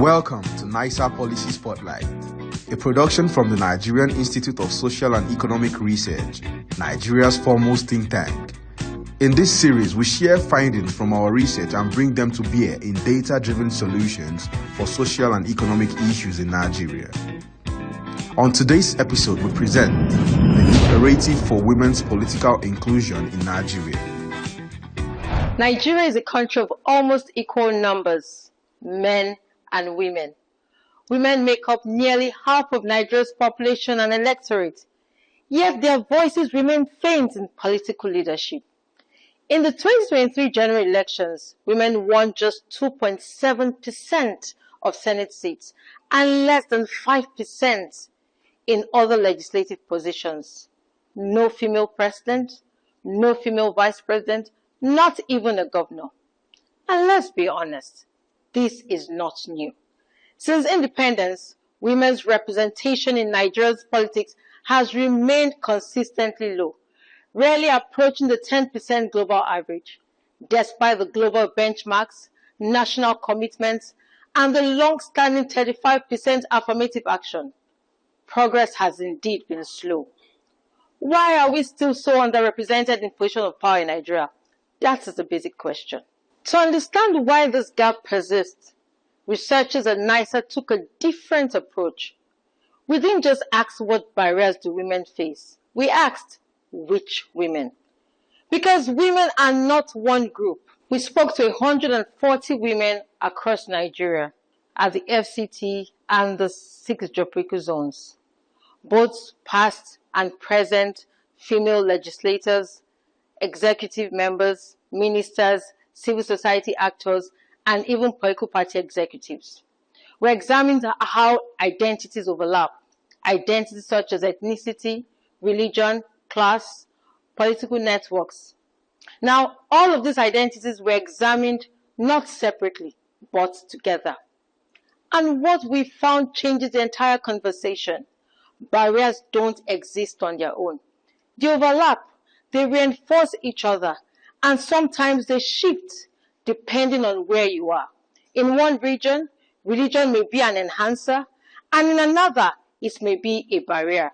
Welcome to NISER Policy Spotlight, a production from the Nigerian Institute of Social and Economic Research, Nigeria's foremost think tank. In this series, we share findings from our research and bring them to bear in data-driven solutions for social and economic issues in Nigeria. On today's episode, we present the imperative for women's political inclusion in Nigeria. Nigeria is a country of almost equal numbers, men and women. Women make up nearly half of Nigeria's population and electorate, yet their voices remain faint in political leadership. In the 2023 general elections, women won just 2.7% of Senate seats and less than 5% in other legislative positions. No female president, no female vice president, not even a governor. And let's be honest, this is not new. Since independence, women's representation in Nigeria's politics has remained consistently low, rarely approaching the 10% global average, despite the global benchmarks, national commitments, and the long-standing 35% affirmative action. Progress has indeed been slow. Why are we still so underrepresented in positions of power in Nigeria? That is the basic question. To understand why this gap persists, researchers at NISER took a different approach. We didn't just ask what barriers do women face. We asked which women. Because women are not one group. We spoke to 140 women across Nigeria at the FCT and the 6 geopolitical zones. Both past and present female legislators, executive members, ministers, civil society actors, and even political party executives. We examined how identities overlap. Identities such as ethnicity, religion, class, political networks. Now, all of these identities were examined not separately, but together. And what we found changes the entire conversation. Barriers don't exist on their own. They overlap, they reinforce each other, and sometimes they shift depending on where you are. In one region, religion may be an enhancer, and in another, it may be a barrier.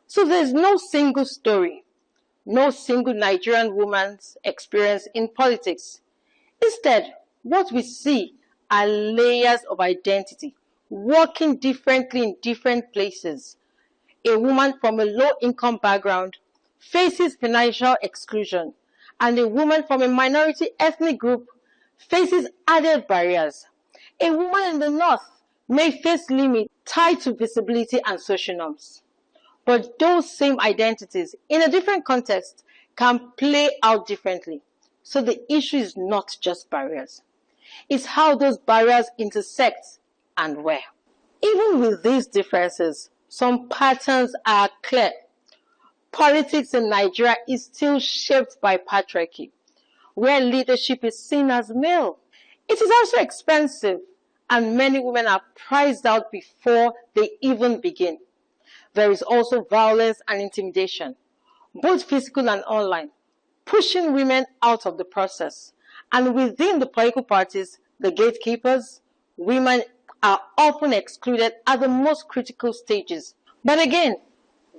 So there's no single story, no single Nigerian woman's experience in politics. Instead, what we see are layers of identity, working differently in different places. A woman from a low-income background faces financial exclusion, and a woman from a minority ethnic group faces added barriers. A woman in the north may face limits tied to visibility and social norms. But those same identities, in a different context, can play out differently. So the issue is not just barriers. It's how those barriers intersect and where. Even with these differences, some patterns are clear. Politics in Nigeria is still shaped by patriarchy, where leadership is seen as male. It is also expensive, and many women are priced out before they even begin. There is also violence and intimidation, both physical and online, pushing women out of the process. And within the political parties, the gatekeepers, women are often excluded at the most critical stages. But again,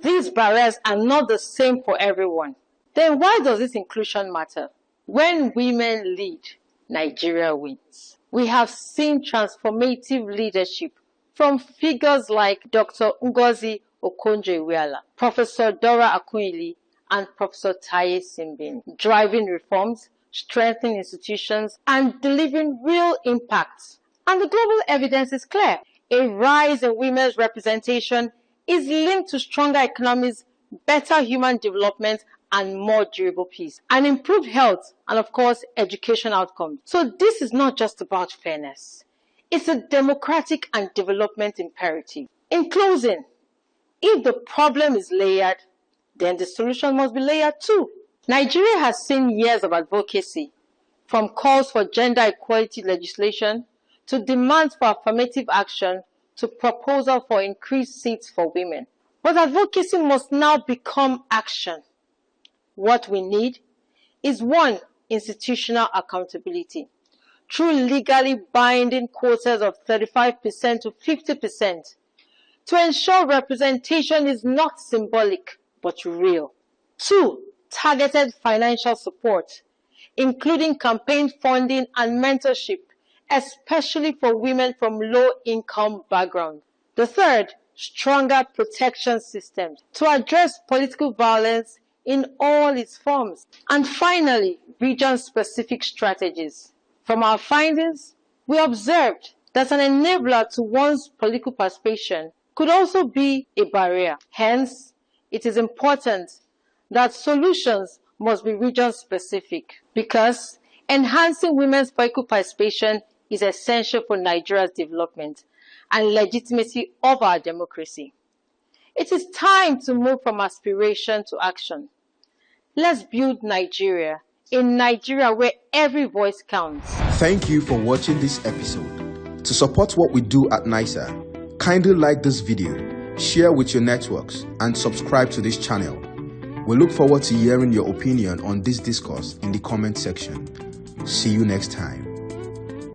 these barriers are not the same for everyone. Then why does this inclusion matter? When women lead, Nigeria wins. We have seen transformative leadership from figures like Dr. Ngozi Okonjo-Iweala, Professor Dora Akunyili, and Professor Taye Simbin, driving reforms, strengthening institutions, and delivering real impact. And the global evidence is clear. A rise in women's representation is linked to stronger economies, better human development, and more durable peace, and improved health, and of course, education outcomes. So this is not just about fairness. It's a democratic and development imperative. In closing, if the problem is layered, then the solution must be layered too. Nigeria has seen years of advocacy, from calls for gender equality legislation, to demands for affirmative action, to proposal for increased seats for women. But advocacy must now become action. What we need is 1. Institutional accountability. through legally binding quotas of 35% to 50% to ensure representation is not symbolic but real. 2. Targeted financial support, including campaign funding and mentorship, especially for women from low-income backgrounds. The third, stronger protection systems to address political violence in all its forms. And finally, region-specific strategies. From our findings, we observed that an enabler to one's political participation could also be a barrier. Hence, it is important that solutions must be region-specific because enhancing women's political participation is essential for Nigeria's development and legitimacy of our democracy. It is time to move from aspiration to action. Let's build Nigeria, a Nigeria where every voice counts. Thank you for watching this episode. To support what we do at NISER, kindly like this video, share with your networks, and subscribe to this channel. We look forward to hearing your opinion on this discourse in the comment section. See you next time.